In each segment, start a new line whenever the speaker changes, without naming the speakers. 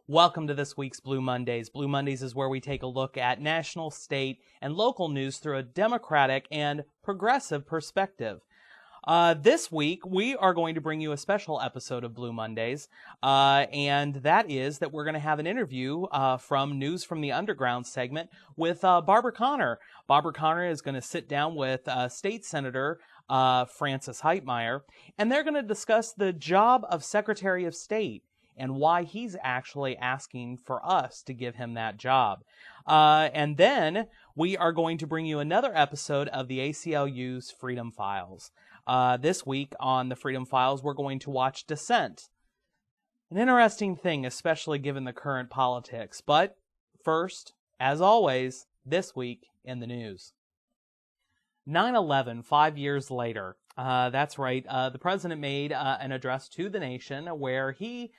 Welcome to this week's Blue Mondays. Blue Mondays is where we take a look at national, state, and local news through a democratic and progressive perspective. This week, we are going to bring you a special episode of Blue Mondays, and that is that we're going to have an interview from News from the Underground segment with Barbara Connor. Barbara Connor is going to sit down with State Senator Francis Heitmeyer, and they're going to discuss the job of Secretary of State and why he's actually asking for us to give him that job. And then we are going to bring you another episode of the ACLU's Freedom Files. This week on the Freedom Files, we're going to watch Dissent. An interesting thing, especially given the current politics. But first, as always, this week in the news. 9/11, 5 years later. That's right. The president made an address to the nation where he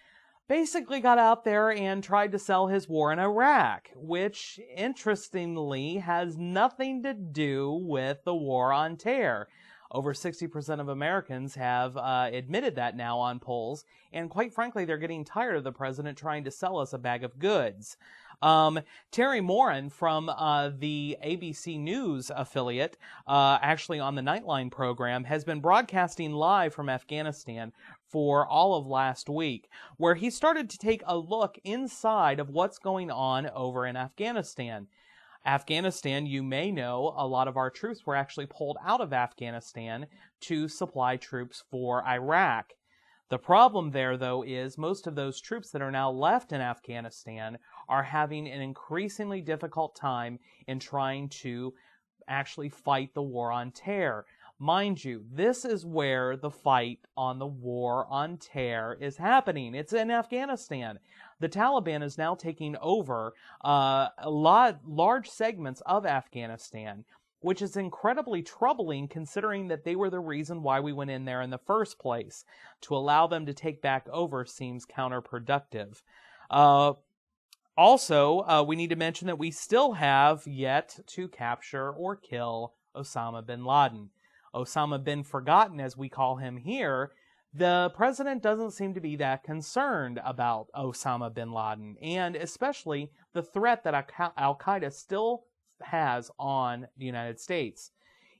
basically got out there and tried to sell his war in Iraq, which, interestingly, has nothing to do with the war on terror. Over 60% of Americans have admitted that now on polls, and quite frankly, they're getting tired of the president trying to sell us a bag of goods. Terry Moran from the ABC News affiliate, actually on the Nightline program, has been broadcasting live from Afghanistan for all of last week, where he started to take a look inside of what's going on over in Afghanistan. Afghanistan, you may know, a lot of our troops were actually pulled out of Afghanistan to supply troops for Iraq. The problem there, though, is most of those troops that are now left in Afghanistan are having an increasingly difficult time in trying to actually fight the war on terror. Mind you, this is where the fight on the war on terror is happening. It's in Afghanistan. The Taliban is now taking over large segments of Afghanistan, which is incredibly troubling considering that they were the reason why we went in there in the first place. To allow them to take back over seems counterproductive. Also, we need to mention that we still have yet to capture or kill Osama bin Laden. Osama bin Forgotten, as we call him here. The president doesn't seem to be that concerned about Osama bin Laden, and especially the threat that Al-Qaeda still has on the United States.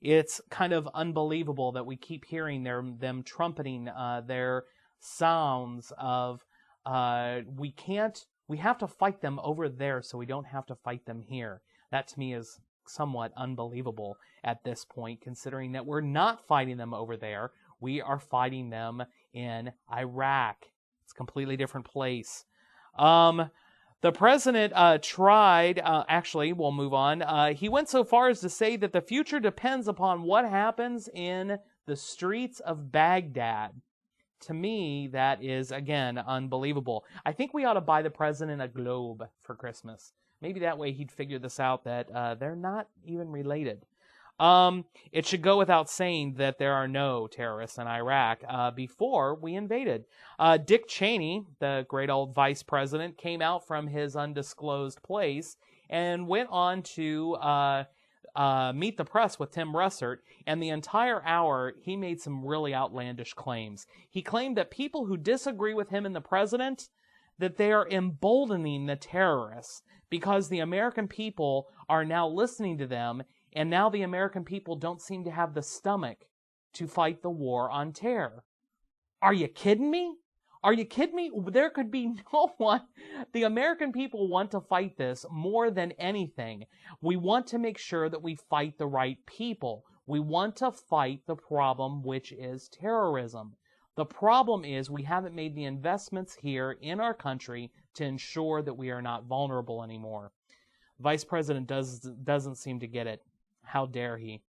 It's kind of unbelievable that we keep hearing them trumpeting their sounds of we have to fight them over there so we don't have to fight them here. That to me is somewhat unbelievable at this point, considering that we're not fighting them over there. We are fighting them in Iraq. It's a completely different place. The president actually, we'll move on. He went so far as to say that the future depends upon what happens in the streets of Baghdad. To me, that is, again, unbelievable. I think we ought to buy the president a globe for Christmas. Maybe that way he'd figure this out, that they're not even related. It should go without saying that there are no terrorists in Iraq before we invaded. Dick Cheney, the great old vice president, came out from his undisclosed place and went on to meet the press with Tim Russert, and the entire hour he made some really outlandish claims. He claimed that people who disagree with him and the president, that they are emboldening the terrorists because the American people are now listening to them, and now the American people don't seem to have the stomach to fight the war on terror. Are you kidding me? Are you kidding me? There could be no one. The American people want to fight this more than anything. We want to make sure that we fight the right people. We want to fight the problem, which is terrorism. The problem is we haven't made the investments here in our country to ensure that we are not vulnerable anymore. Vice President doesn't seem to get it. How dare he?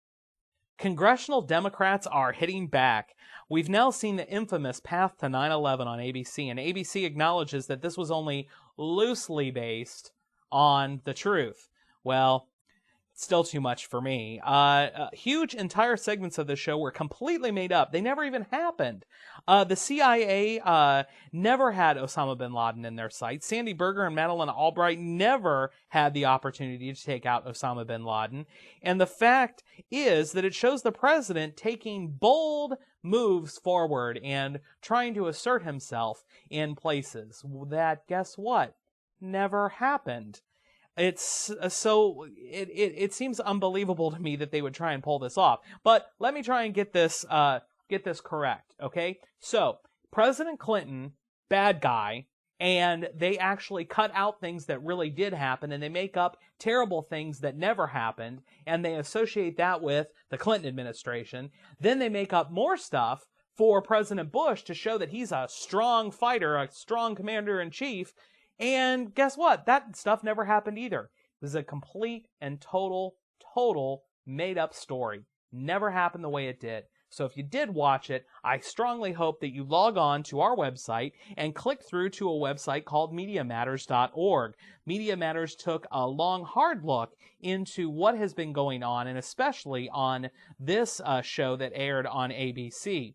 Congressional Democrats are hitting back. We've now seen the infamous Path to 9/11 on ABC, and ABC acknowledges that this was only loosely based on the truth. Well, it's still too much for me. Huge entire segments of the show were completely made up. They never even happened. The CIA never had Osama bin Laden in their sights. Sandy Berger and Madeleine Albright never had the opportunity to take out Osama bin Laden. And the fact is that it shows the president taking bold moves forward and trying to assert himself in places that, guess what? never happened. It's so it seems unbelievable to me that they would try and pull this off. But let me try and get this correct, okay? So, President Clinton, bad guy, and they actually cut out things that really did happen, and they make up terrible things that never happened, and they associate that with the Clinton administration. Then they make up more stuff for President Bush to show that he's a strong fighter, a strong commander-in-chief, and guess what? That stuff never happened either. It was a complete and total made-up story. Never happened the way it did. So if you did watch it, I strongly hope that you log on to our website and click through to a website called MediaMatters.org. Media Matters took a long, hard look into what has been going on, and especially on this show that aired on ABC.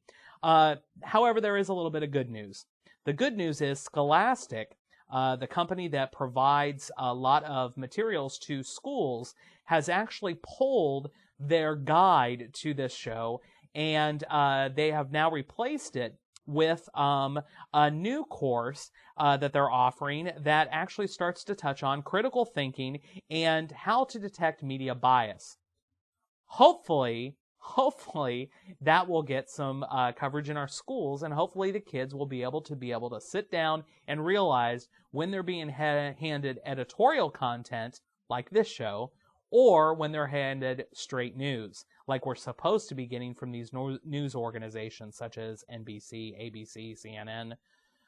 However, there is a little bit of good news. The good news is Scholastic, the company that provides a lot of materials to schools, has actually pulled their guide to this show, and they have now replaced it with a new course that they're offering that actually starts to touch on critical thinking and how to detect media bias. Hopefully that will get some coverage in our schools, and hopefully the kids will be able to sit down and realize when they're being handed editorial content like this show, or when they're handed straight news, like we're supposed to be getting from these news organizations such as NBC, ABC, CNN.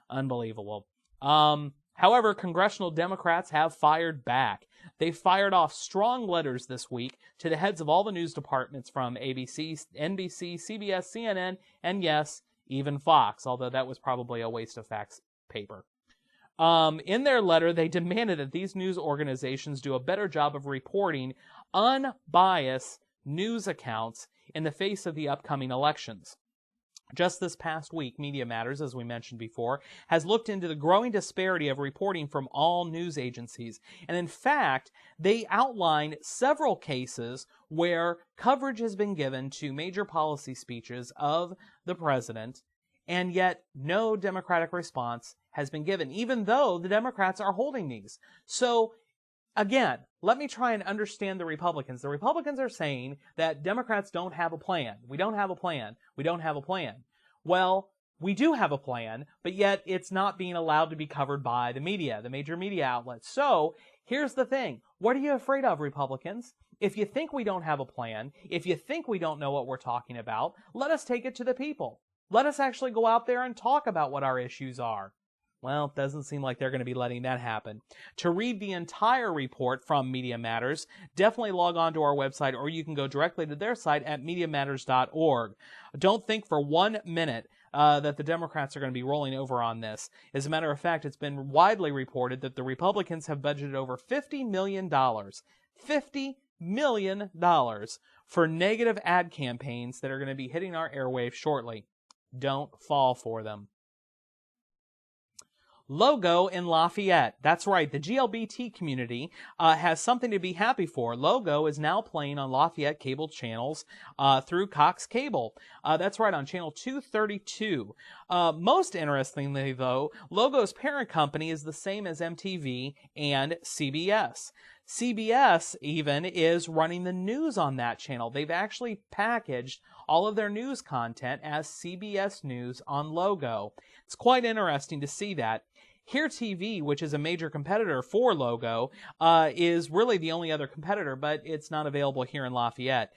Unbelievable. However, congressional Democrats have fired back. They fired off strong letters this week to the heads of all the news departments from ABC, NBC, CBS, CNN, and yes, even Fox, although that was probably a waste of fax paper. In their letter, they demanded that these news organizations do a better job of reporting unbiased news accounts in the face of the upcoming elections. Just this past week, Media Matters, as we mentioned before, has looked into the growing disparity of reporting from all news agencies. And in fact, they outlined several cases where coverage has been given to major policy speeches of the president, and yet no Democratic response has been given, even though the Democrats are holding these. So, again, let me try and understand the Republicans. The Republicans are saying that Democrats don't have a plan. We don't have a plan. We don't have a plan. Well, we do have a plan, but yet it's not being allowed to be covered by the media, the major media outlets. So, here's the thing. What are you afraid of, Republicans? If you think we don't have a plan, if you think we don't know what we're talking about, let us take it to the people. Let us actually go out there and talk about what our issues are. Well, it doesn't seem like they're going to be letting that happen. To read the entire report from Media Matters, definitely log on to our website, or you can go directly to their site at MediaMatters.org. Don't think for 1 minute that the Democrats are going to be rolling over on this. As a matter of fact, it's been widely reported that the Republicans have budgeted over $50 million. $50 million for negative ad campaigns that are going to be hitting our airwaves shortly. Don't fall for them. Logo in Lafayette. That's right, the GLBT community has something to be happy for. Logo is now playing on Lafayette cable channels through Cox Cable. That's right, on channel 232. Most interestingly, though, Logo's parent company is the same as MTV and CBS. CBS even is running the news on that channel. They've actually packaged all of their news content as CBS News on Logo. It's quite interesting to see that. Here TV, which is a major competitor for Logo, is really the only other competitor, but it's not available here in Lafayette.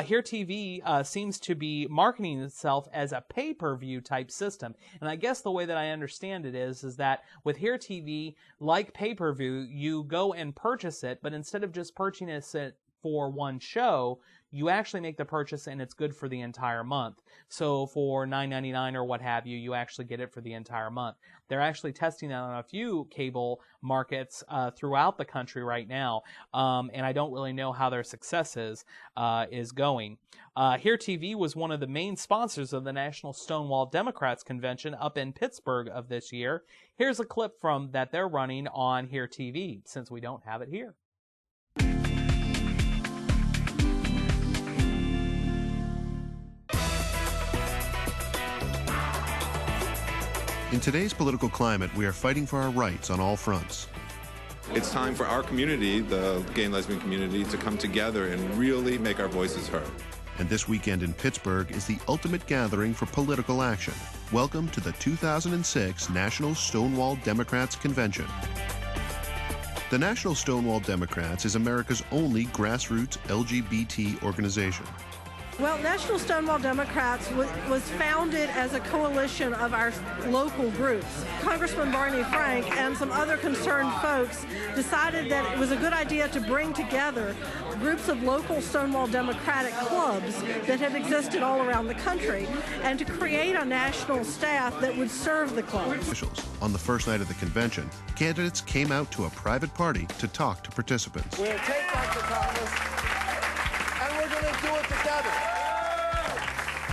Here TV seems to be marketing itself as a pay-per-view type system. And I guess the way that I understand it is that with Here TV, like pay-per-view, you go and purchase it, but instead of just purchasing it for one show, you actually make the purchase and it's good for the entire month. So for $9.99 or what have you, you actually get it for the entire month. They're actually testing that on a few cable markets throughout the country right now, and I don't really know how their success is going. Here TV was one of the main sponsors of the National Stonewall Democrats Convention up in Pittsburgh of this year. Here's a clip from that they're running on Here TV, since we don't have it here.
In today's political climate, we are fighting for our rights on all fronts. It's time for our community, the gay and lesbian community, to come together and really make our voices heard.
And this weekend in Pittsburgh is the ultimate gathering for political action. Welcome to the 2006 National Stonewall Democrats Convention. The National Stonewall Democrats is America's only grassroots LGBT organization.
Well, National Stonewall Democrats was founded as a coalition of our local groups. Congressman Barney Frank and some other concerned folks decided that it was a good idea to bring together groups of local Stonewall Democratic clubs that have existed all around the country and to create a national staff that would serve the clubs.
Officials. On the first night of the convention, candidates came out to a private party to talk to participants.
We're going to take back the Congress, and we're going to do it together.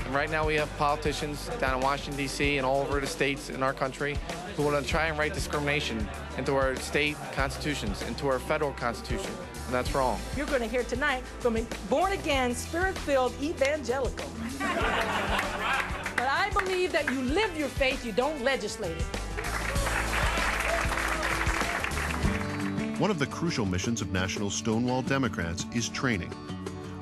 And right now we have politicians down in Washington, D.C. and all over the states in our country who want to try and write discrimination into our state constitutions, into our federal constitution, and that's wrong.
You're going to hear tonight from a born-again, spirit-filled evangelical. But I believe that you live your faith, you don't legislate it.
One of the crucial missions of National Stonewall Democrats is training.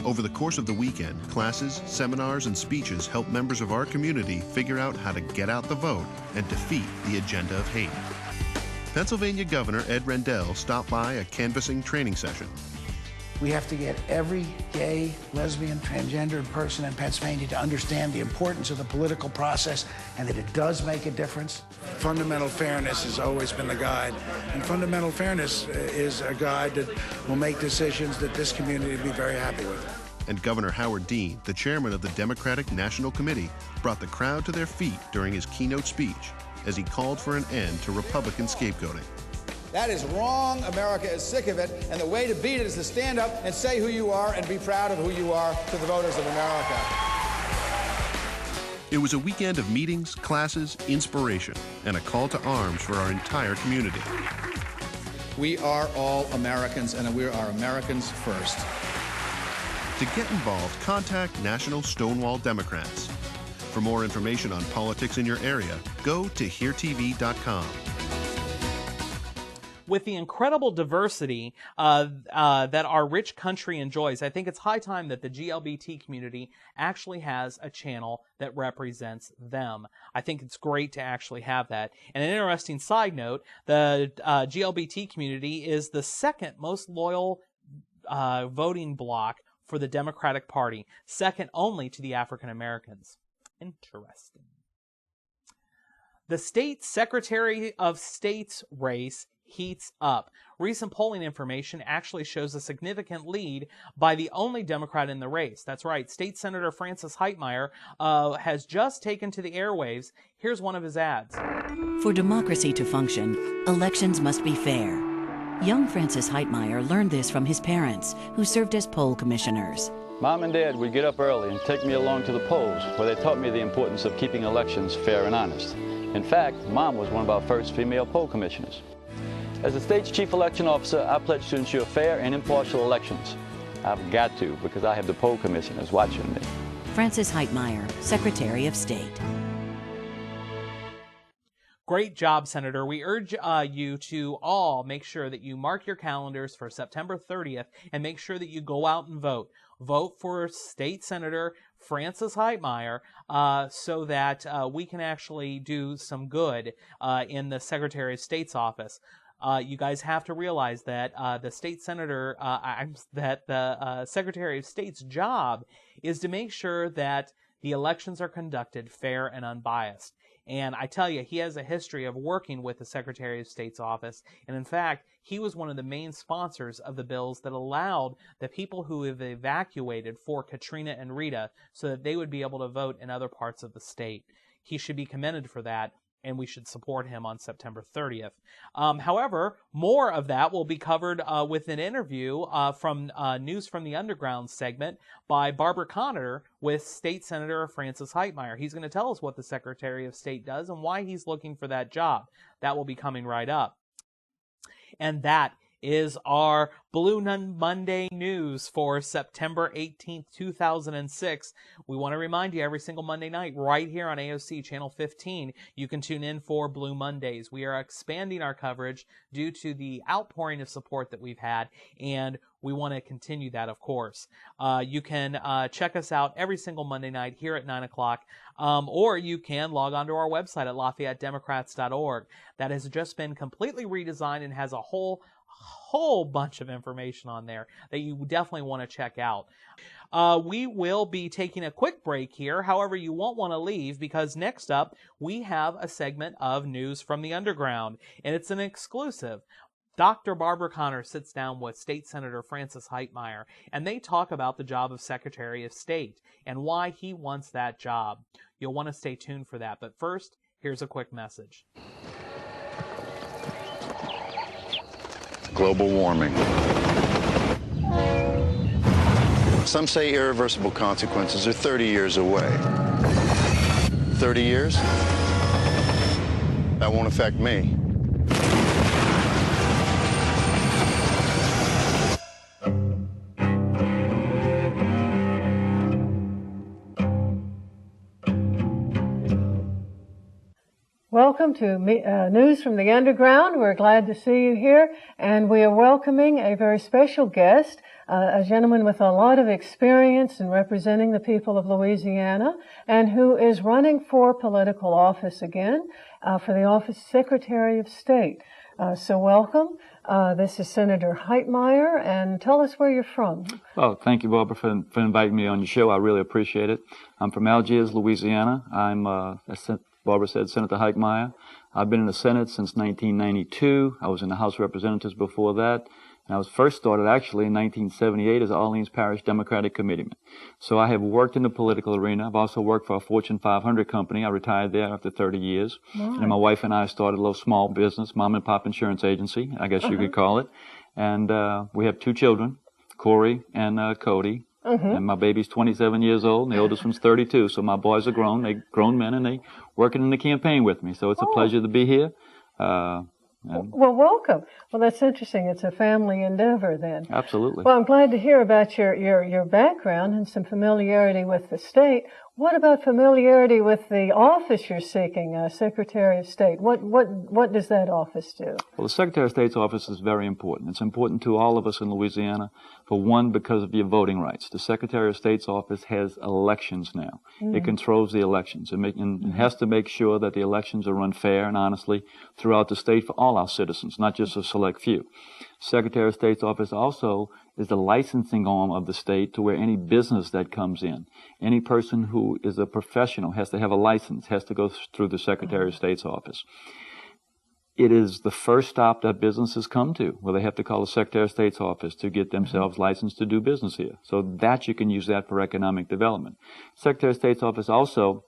Over the course of the weekend, classes, seminars, and speeches help members of our community figure out how to get out the vote and defeat the agenda of hate. Pennsylvania Governor Ed Rendell stopped by a canvassing training session.
We have to get every gay, lesbian, transgendered person in Pennsylvania to understand the importance of the political process and that it does make a difference. Fundamental fairness has always been the guide, and fundamental fairness is a guide that will make decisions that this community will be very happy with.
And Governor Howard Dean, the chairman of the Democratic National Committee, brought the crowd to their feet during his keynote speech as he called for an end to Republican scapegoating.
That is wrong. America is sick of it, and the way to beat it is to stand up and say who you are and be proud of who you are to the voters of America.
It was a weekend of meetings, classes, inspiration, and a call to arms for our entire community.
We are all Americans, and we are Americans first.
To get involved, contact National Stonewall Democrats. For more information on politics in your area, go to heartv.com.
With the incredible diversity that our rich country enjoys, I think it's high time that the GLBT community actually has a channel that represents them. I think it's great to actually have that. And an interesting side note, the GLBT community is the second most loyal voting bloc for the Democratic Party, second only to the African Americans. Interesting. The state Secretary of State's race heats up. Recent polling information actually shows a significant lead by the only Democrat in the race. That's right, State Senator Francis Heitmeyer has just taken to the airwaves. Here's one of his ads.
For democracy to function, elections must be fair. Young Francis Heitmeyer learned this from his parents, who served as poll commissioners.
Mom and Dad would get up early and take me along to the polls, where they taught me the importance of keeping elections fair and honest. In fact, Mom was one of our first female poll commissioners. As the state's chief election officer, I pledge to ensure fair and impartial elections. I've got to, because I have the poll commissioners watching me.
Francis Heitmeyer, Secretary of State.
Great job, Senator. We urge you to all make sure that you mark your calendars for September 30th and make sure that you go out and vote. Vote for State Senator Francis Heitmeyer so that we can actually do some good in the Secretary of State's office. You guys have to realize that the state senator, the Secretary of State's job is to make sure that the elections are conducted fair and unbiased. And I tell you, he has a history of working with the Secretary of State's office. And in fact, he was one of the main sponsors of the bills that allowed the people who have evacuated for Katrina and Rita so that they would be able to vote in other parts of the state. He should be commended for that, and we should support him on September 30th. However, more of that will be covered with an interview from News from the Underground segment by Barbara Connor with State Senator Francis Heitmeyer. He's going to tell us what the Secretary of State does and why he's looking for that job. That will be coming right up. And that is our Blue Monday news for September 18th, 2006. We want to remind you every single Monday night right here on AOC Channel 15, you can tune in for Blue Mondays. We are expanding our coverage due to the outpouring of support that we've had, and we want to continue that, of course. You can check us out every single Monday night here at 9 o'clock, or you can log on to our website at LafayetteDemocrats.org. That has just been completely redesigned and has a whole bunch of information on there that you definitely want to check out. We will be taking a quick break here. However, you won't want to leave, because next up we have a segment of News from the Underground, and it's an exclusive. Dr. Barbara Connor sits down with State Senator Francis Heitmeyer, and they talk about the job of Secretary of State and why he wants that job. You'll want to stay tuned for that, but first, here's a quick message.
Global warming. Some say irreversible consequences are 30 years away. 30 years? That won't affect me.
Welcome to News from the Underground. We're glad to see you here, and we are welcoming a very special guest, a gentleman with a lot of experience in representing the people of Louisiana, and who is running for political office again, for the office of Secretary of State. So welcome. This is Senator Heitmeyer, and tell us where you're from.
Well, thank you, Barbara, for inviting me on your show. I really appreciate it. I'm from Algiers, Louisiana. I'm Barbara said, Senator Heitmeyer. I've been in the Senate since 1992. I was in the House of Representatives before that. And I was first started actually in 1978 as Orleans Parish Democratic Committeeman. So I have worked in the political arena. I've also worked for a Fortune 500 company. I retired there after 30 years. Right. And my wife and I started a little small business, mom and pop insurance agency, I guess you could call it. And we have 2 children, Corey and Cody. And my baby's 27 years old, and the oldest one's 32. So my boys are grown. They're grown men, and they're working in the campaign with me. So it's a pleasure to be here.
Well, welcome. Well, that's interesting. It's a family endeavor then.
Absolutely.
Well, I'm glad to hear about your background and some familiarity with the state. What about familiarity with the office you're seeking, Secretary of State? What does that office do?
Well, the Secretary of State's office is very important. It's important to all of us in Louisiana, for one, because of your voting rights. The Secretary of State's office has elections now. It controls the elections. It has to make sure that the elections are run fair and honestly throughout the state for all our citizens, not just a select few. Secretary of State's office also is the licensing arm of the state, to where any business that comes in, any person who is a professional has to have a license, has to go through the Secretary of State's office. It is the first stop that businesses come to, where they have to call the Secretary of State's office to get themselves licensed to do business here. So that you can use that for economic development. Secretary of State's office also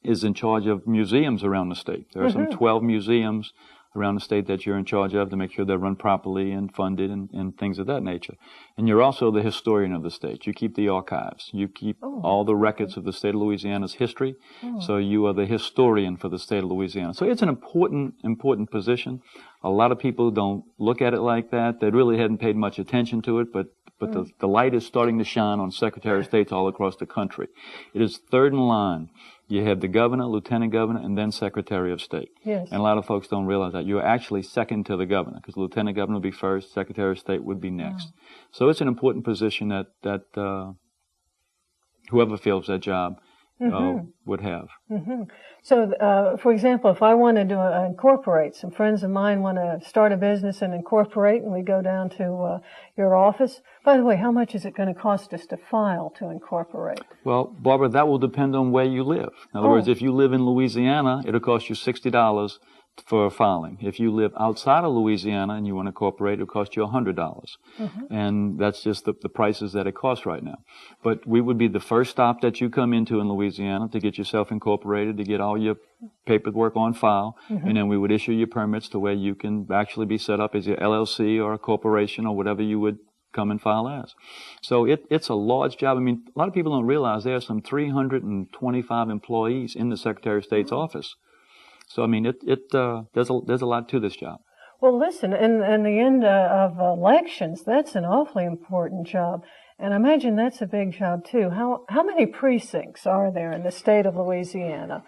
is in charge of museums around the state. There are some 12 museums around the state that you're in charge of to make sure they're run properly and funded and things of that nature. And you're also the historian of the state. You keep the archives. You keep all the records of the state of Louisiana's history. So you are the historian for the state of Louisiana. So it's an important position. A lot of people don't look at it like that. They really hadn't paid much attention to it, but the light is starting to shine on Secretary of States all across the country. It is third in line. You have the governor, lieutenant governor, and then Secretary of State.
Yes.
And a lot of folks don't realize that. You're actually second to the governor, because lieutenant governor would be first, Secretary of State would be next. So it's an important position that whoever fills that job would have.
So, for example, if I wanted to incorporate, some friends of mine want to start a business and incorporate, and we go down to your office. By the way, how much is it going to cost us to file to incorporate?
Well, Barbara, that will depend on where you live. In other words, if you live in Louisiana, it'll cost you $60 for filing. If you live outside of Louisiana and you want to incorporate, it'll cost you $100. And that's just the prices that it costs right now. But we would be the first stop that you come into in Louisiana to get yourself incorporated, to get all your paperwork on file, and then we would issue you permits to where you can actually be set up as your LLC or a corporation or whatever you would come and file as. So it's a large job. I mean, a lot of people don't realize there are some 325 employees in the Secretary of State's office. So, I mean, there's a lot to this job.
Well, listen, in the end of elections, that's an awfully important job. And I imagine that's a big job, too. How many precincts are there in the state of Louisiana?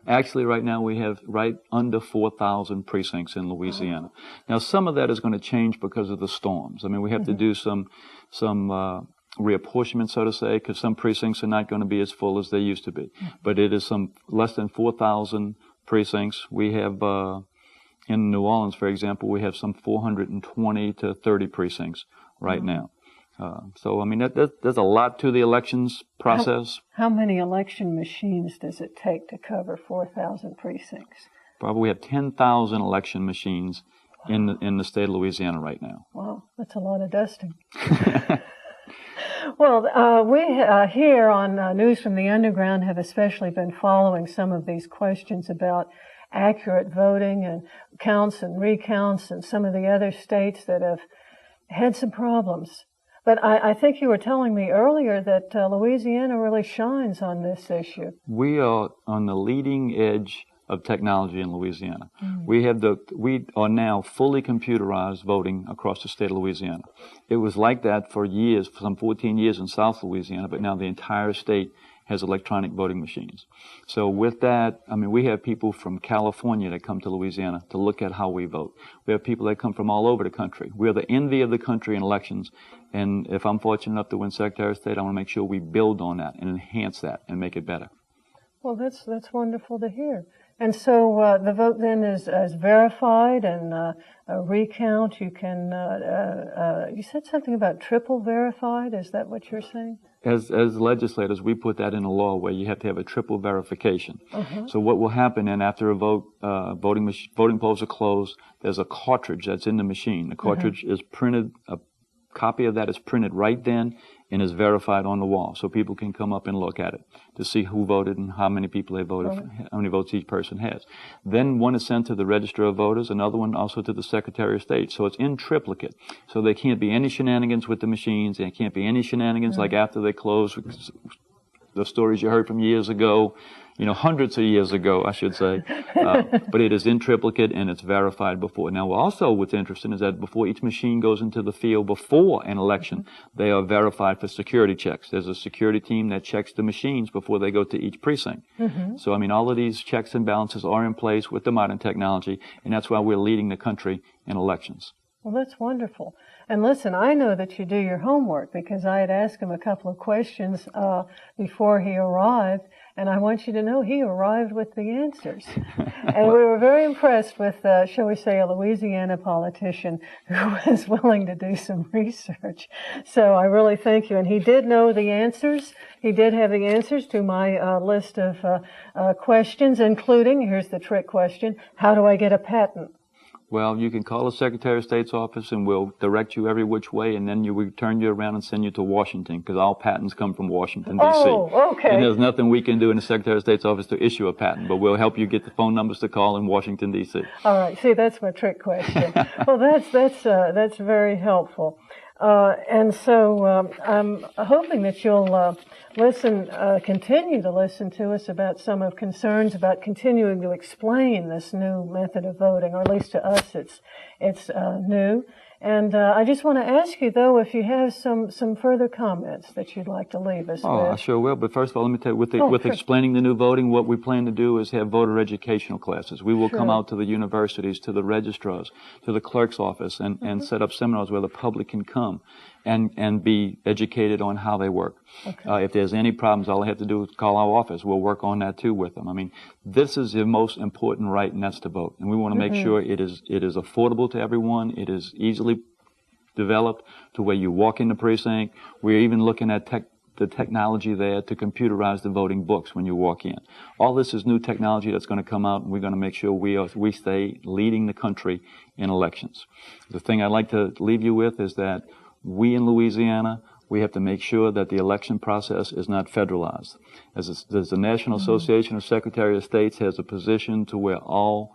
Actually, right now we have right under 4,000 precincts in Louisiana. Now, some of that is going to change because of the storms. I mean, we have to do some reapportionment, so to say, because some precincts are not going to be as full as they used to be. But it is some less than 4,000 precincts. We have, in New Orleans, for example, we have some 420 to 30 precincts right now. So, I mean, there's a lot to the elections process.
How many election machines does it take to cover 4,000 precincts?
Probably we have 10,000 election machines in the state of Louisiana right now.
Wow, that's a lot of dusting. Well, we here on News from the Underground have especially been following some of these questions about accurate voting and counts and recounts and some of the other states that have had some problems. But I think you were telling me earlier that Louisiana really shines on this issue.
We are on the leading edge of technology in Louisiana. We are now fully computerized voting across the state of Louisiana. It was like that for years, for some 14 years in South Louisiana, but now the entire state has electronic voting machines. So with that, I mean, we have people from California that come to Louisiana to look at how we vote. We have people that come from all over the country. We are the envy of the country in elections. And if I'm fortunate enough to win Secretary of State, I want to make sure we build on that and enhance that and make it better.
Well, that's wonderful to hear. And so the vote then is verified, and a recount, you can, you said something about triple verified. Is that what you're saying?
As legislators, we put that in a law where you have to have a triple verification. So what will happen then after a vote, voting polls are closed, there's a cartridge that's in the machine. The cartridge is printed, a copy of that is printed right then and is verified on the wall, so people can come up and look at it to see who voted and how many people they voted, how many votes each person has. Then one is sent to the Register of Voters, another one also to the Secretary of State. So it's in triplicate. So there can't be any shenanigans with the machines. There can't be any shenanigans like after they close. The stories you heard from years ago, hundreds of years ago, I should say. But it is in triplicate and it's verified before. Now, also what's interesting is that before each machine goes into the field before an election, they are verified for security checks. There's a security team that checks the machines before they go to each precinct. So, I mean, all of these checks and balances are in place with the modern technology, and that's why we're leading the country in elections.
Well, that's wonderful. And listen, I know that you do your homework because I had asked him a couple of questions before he arrived, and I want you to know he arrived with the answers. And we were very impressed with, shall we say, a Louisiana politician who was willing to do some research. So I really thank you. And he did know the answers. He did have the answers to my list of questions, including, here's the trick question, how do I get a patent?
Well, you can call the Secretary of State's office and we'll direct you every which way, and then we turn you around and send you to Washington, because all patents come from Washington, D.C.
Oh, okay.
And there's nothing we can do in the Secretary of State's office to issue a patent, but we'll help you get the phone numbers to call in Washington, D.C.
All right. See, that's my trick question. Well, that's very helpful. And so I'm hoping that you'll continue to listen to us about some of concerns about continuing to explain this new method of voting, or at least to us it's new. And I just want to ask you, though, if you have some further comments that you'd like to leave us with.
I sure will. But first of all, let me tell you, with explaining the new voting, what we plan to do is have voter educational classes. We will come out to the universities, to the registrars, to the clerk's office, and set up seminars where the public can come and be educated on how they work. If there's any problems, all they have to do is call our office. We'll work on that too with them. I mean, this is the most important right, and that's to vote. And we want to make sure it is affordable to everyone. It is easily developed to where you walk in the precinct. We're even looking at the technology there to computerize the voting books when you walk in. All this is new technology that's going to come out, and we're going to make sure we stay leading the country in elections. The thing I'd like to leave you with is that we in Louisiana, we have to make sure that the election process is not federalized. As the National Association of Secretary of States has a position to where all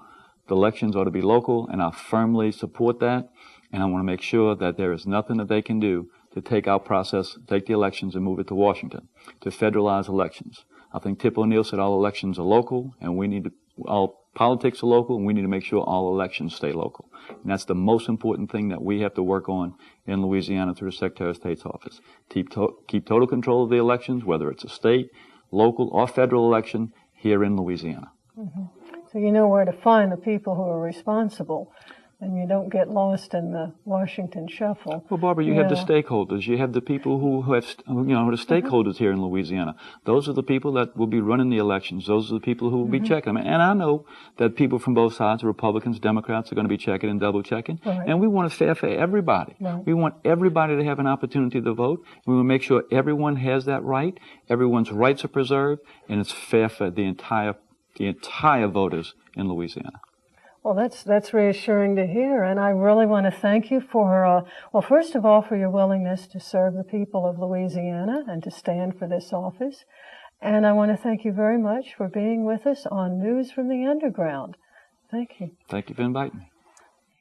the elections ought to be local, and I firmly support that. And I want to make sure that there is nothing that they can do to take our process, take the elections and move it to Washington, to federalize elections. I think Tip O'Neill said all elections are local, and we need to, all Politics are local, and we need to make sure all elections stay local. And that's the most important thing that we have to work on in Louisiana through the Secretary of State's office. Keep total control of the elections, whether it's a state, local, or federal election here in Louisiana.
Mm-hmm. So you know where to find the people who are responsible, and you don't get lost in the Washington shuffle.
Well, Barbara, you have the stakeholders. You have the people who have, the stakeholders here in Louisiana. Those are the people that will be running the elections. Those are the people who will be checking them. And I know that people from both sides, Republicans, Democrats, are going to be checking and double checking.
Right.
And we want it fair for everybody.
Right.
We want everybody to have an opportunity to vote. We want to make sure everyone has that right. Everyone's rights are preserved, and it's fair for the entire voters in Louisiana.
Well, that's reassuring to hear, and I really want to thank you for, first of all, for your willingness to serve the people of Louisiana and to stand for this office. And I want to thank you very much for being with us on News from the Underground. Thank you.
Thank you for inviting me.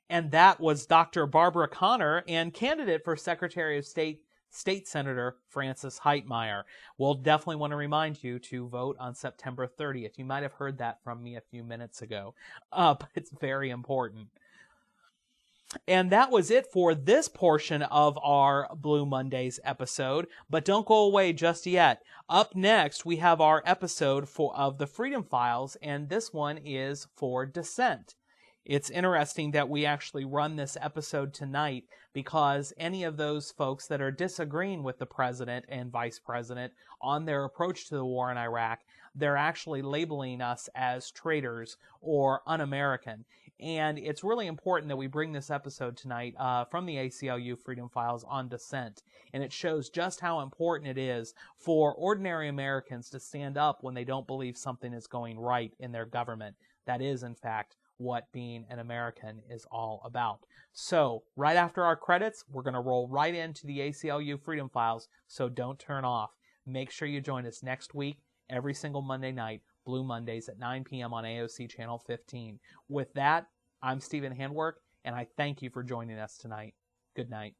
And that was Dr. Barbara Connor and candidate for Secretary of State Senator Frances Heitmeyer. We'll definitely want to remind you to vote on September 30th. You might have heard that from me a few minutes ago, but it's very important. And that was it for this portion of our Blue Mondays episode, but don't go away just yet. Up next, we have our episode of the Freedom Files, and this one is for dissent. It's interesting that we actually run this episode tonight because any of those folks that are disagreeing with the president and vice president on their approach to the war in Iraq, they're actually labeling us as traitors or un-American. And it's really important that we bring this episode tonight from the ACLU Freedom Files on dissent. And it shows just how important it is for ordinary Americans to stand up when they don't believe something is going right in their government. That is, in fact, what being an American is all about. So, right after our credits, we're going to roll right into the ACLU Freedom Files, so don't turn off. Make sure you join us next week, every single Monday night, Blue Mondays at 9 p.m. on AOC Channel 15. With that, I'm Stephen Handwerk, and I thank you for joining us tonight. Good night.